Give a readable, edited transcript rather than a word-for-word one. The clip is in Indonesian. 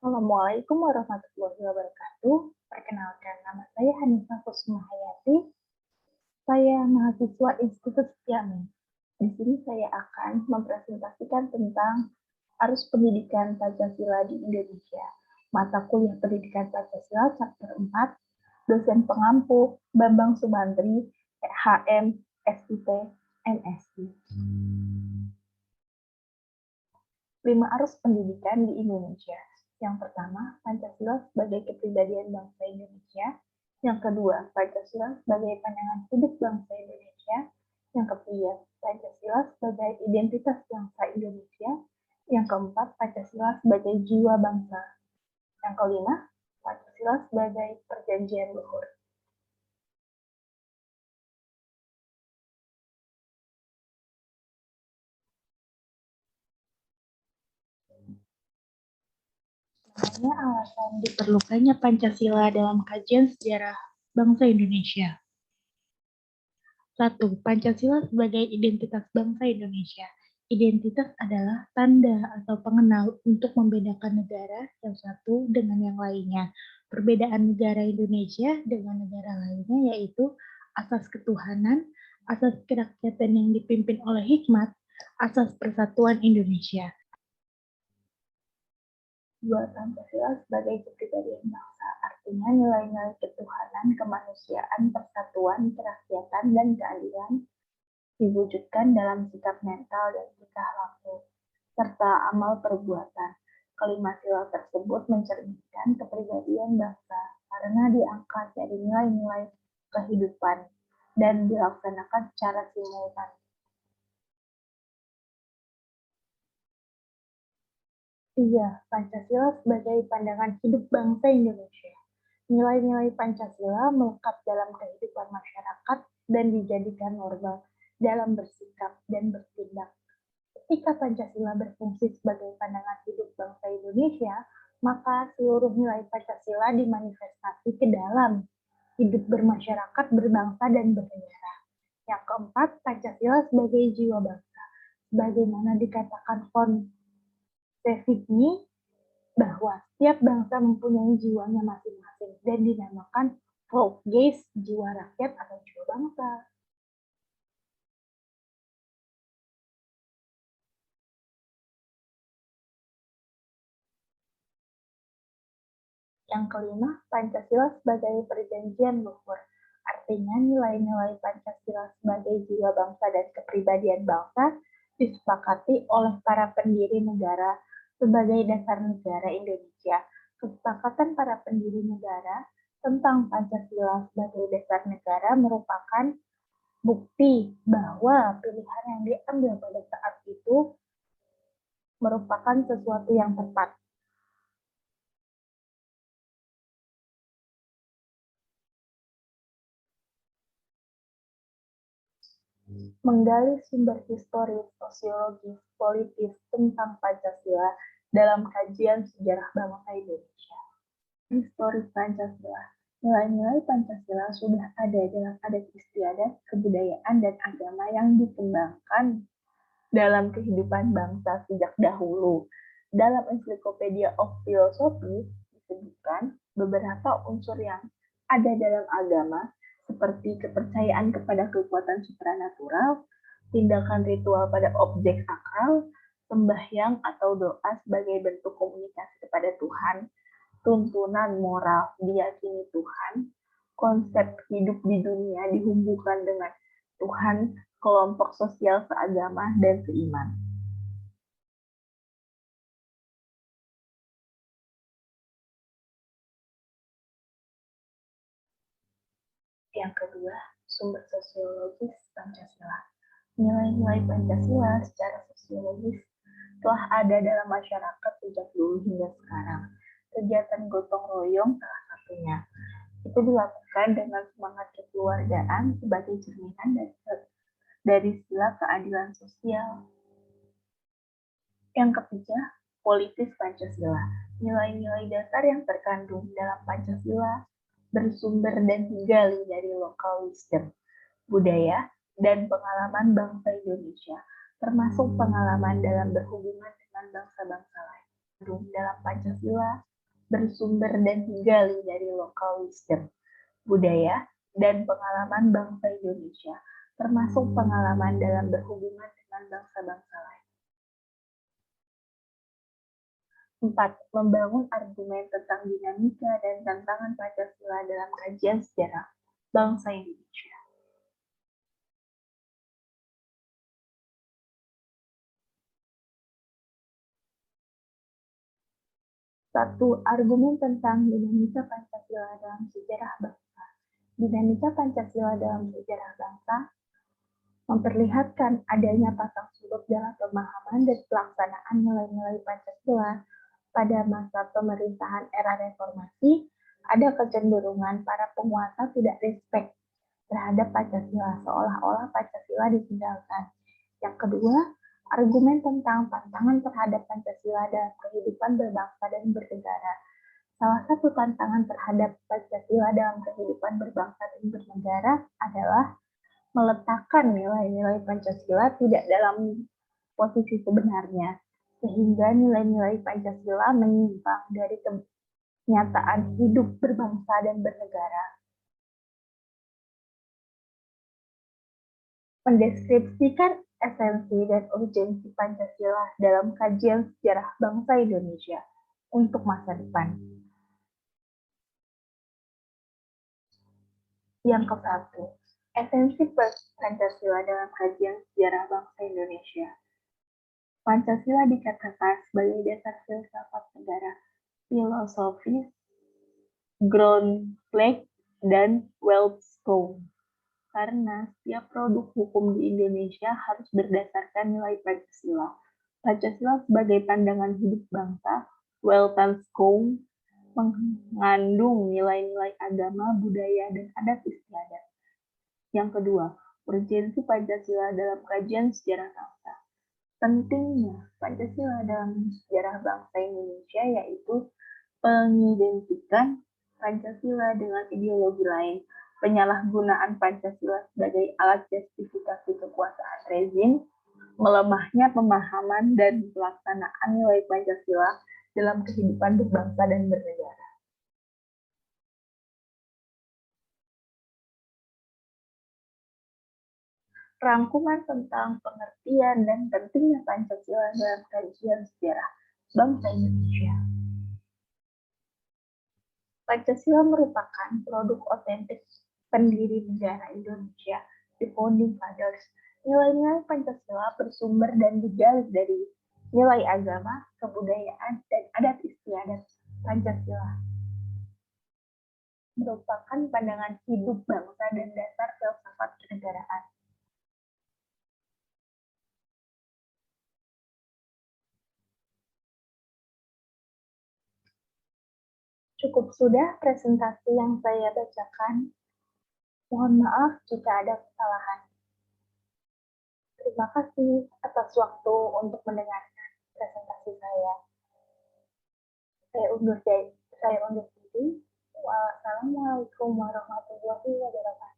Assalamualaikum warahmatullahi wabarakatuh. Perkenalkan, nama saya Hanifah Kusmahayati. Saya mahasiswa Institut Setyami. Di sini saya akan mempresentasikan tentang arus pendidikan Pancasila di Indonesia. Mata kuliah pendidikan Pancasila chapter 4, dosen pengampu Bambang Sumantri, HM, SIP, MSI. 5 arus pendidikan di Indonesia. Yang pertama, Pancasila sebagai kepribadian bangsa Indonesia. Yang kedua, Pancasila sebagai pandangan hidup bangsa Indonesia. Yang ketiga, Pancasila sebagai identitas bangsa Indonesia. Yang keempat, Pancasila sebagai jiwa bangsa. Yang kelima, Pancasila sebagai perjanjian luhur. Namanya alasan diperlukannya Pancasila dalam kajian sejarah bangsa Indonesia. 1. Pancasila sebagai identitas bangsa Indonesia. Identitas adalah tanda atau pengenal untuk membedakan negara yang satu dengan yang lainnya. Perbedaan negara Indonesia dengan negara lainnya yaitu asas ketuhanan, asas kerakyatan yang dipimpin oleh hikmat, asas persatuan Indonesia. 2. Pancasila sebagai kepribadian bangsa, artinya nilai-nilai ketuhanan, kemanusiaan, persatuan, kerakyatan, dan keadilan diwujudkan dalam sikap mental dan tingkah laku, serta amal perbuatan. Kelima sila tersebut mencerminkan kepribadian bangsa karena diangkat dari nilai-nilai kehidupan dan dilaksanakan secara simultan. Tiga, Pancasila sebagai pandangan hidup bangsa Indonesia. Nilai-nilai Pancasila melekat dalam kehidupan masyarakat dan dijadikan norma dalam bersikap dan bertindak. Ketika Pancasila berfungsi sebagai pandangan hidup bangsa Indonesia, maka seluruh nilai Pancasila dimanifestasi ke dalam hidup bermasyarakat, berbangsa, dan bernegara. Yang keempat, Pancasila sebagai jiwa bangsa. Sebagaimana dikatakan Von Sevigny, bahwa setiap bangsa mempunyai jiwanya masing-masing dan dinamakan Volksgeist, jiwa rakyat atau jiwa bangsa. Yang kelima, Pancasila sebagai perjanjian luhur. Artinya nilai-nilai Pancasila sebagai jiwa bangsa dan kepribadian bangsa disepakati oleh para pendiri negara sebagai dasar negara Indonesia. Kesepakatan para pendiri negara tentang Pancasila sebagai dasar negara merupakan bukti bahwa pilihan yang diambil pada saat itu merupakan sesuatu yang tepat. Menggali sumber historis, sosiologis, politis tentang Pancasila dalam kajian sejarah bangsa Indonesia. Historis Pancasila. Nilai-nilai Pancasila sudah ada dalam adat istiadat, kebudayaan, dan agama yang dikembangkan dalam kehidupan bangsa sejak dahulu. Dalam Encyclopedia of Philosophy disebutkan beberapa unsur yang ada dalam agama seperti kepercayaan kepada kekuatan supranatural, tindakan ritual pada objek sakral, sembahyang atau doa sebagai bentuk komunikasi kepada Tuhan, tuntunan moral diyakini Tuhan, konsep hidup di dunia dihubungkan dengan Tuhan, kelompok sosial seagama, dan seiman. Yang kedua, sumber sosiologis Pancasila. Nilai-nilai Pancasila secara sosiologis telah ada dalam masyarakat sejak dulu hingga sekarang. Kegiatan gotong royong salah satunya. Itu dilakukan dengan semangat kekeluargaan sebagai cerminan dari sila keadilan sosial. Yang ketiga, politis Pancasila. Nilai-nilai dasar yang terkandung dalam Pancasila bersumber dan digali dari lokal wisdom, budaya, dan pengalaman bangsa Indonesia, termasuk pengalaman dalam berhubungan dengan bangsa-bangsa lain. Dalam Pancasila bersumber dan digali dari lokal wisdom, budaya, dan pengalaman bangsa Indonesia, termasuk pengalaman dalam berhubungan dengan bangsa-bangsa lain. 4. Membangun argumen tentang dinamika dan tantangan Pancasila dalam kajian sejarah bangsa Indonesia. Satu, argumen tentang dinamika Pancasila dalam sejarah bangsa. Dinamika Pancasila dalam sejarah bangsa memperlihatkan adanya pasang surut dalam pemahaman dan pelaksanaan nilai-nilai Pancasila. Pada masa pemerintahan era reformasi, ada kecenderungan para penguasa tidak respect terhadap Pancasila, seolah-olah Pancasila ditinggalkan. Yang kedua, argumen tentang tantangan terhadap Pancasila dalam kehidupan berbangsa dan bernegara. Salah satu tantangan terhadap Pancasila dalam kehidupan berbangsa dan bernegara adalah meletakkan nilai-nilai Pancasila tidak dalam posisi sebenarnya, sehingga nilai-nilai Pancasila menyimpang dari kenyataan hidup berbangsa dan bernegara. Mendeskripsikan esensi dan urgensi Pancasila dalam kajian sejarah bangsa Indonesia untuk masa depan. Yang ke-1, esensi Pancasila dalam kajian sejarah bangsa Indonesia. Pancasila dikatakan sebagai dasar filsafat negara, filosofis, ground flag, dan Wellstone. Karena setiap produk hukum di Indonesia harus berdasarkan nilai Pancasila. Pancasila sebagai pandangan hidup bangsa, Wellstone, mengandung nilai-nilai agama, budaya, dan adat istiadat. Yang kedua, urgensi Pancasila dalam kajian sejarah bangsa. Pentingnya Pancasila dalam sejarah bangsa Indonesia yaitu pengidentikan Pancasila dengan ideologi lain, penyalahgunaan Pancasila sebagai alat justifikasi kekuasaan rezim, melemahnya pemahaman dan pelaksanaan nilai Pancasila dalam kehidupan berbangsa dan bernegara. Rangkuman tentang pengertian dan pentingnya Pancasila dalam kajian sejarah bangsa Indonesia. Pancasila merupakan produk otentik pendiri negara Indonesia, the Founding Fathers. Nilai-nilai Pancasila bersumber dan digali dari nilai agama, kebudayaan, dan adat istiadat. Pancasila merupakan pandangan hidup bangsa dan dasar filsafat kenegaraan. Cukup sudah presentasi yang saya bacakan. Mohon maaf jika ada kesalahan. Terima kasih atas waktu untuk mendengarkan presentasi saya. Saya undur diri. Wassalamualaikum warahmatullahi wabarakatuh.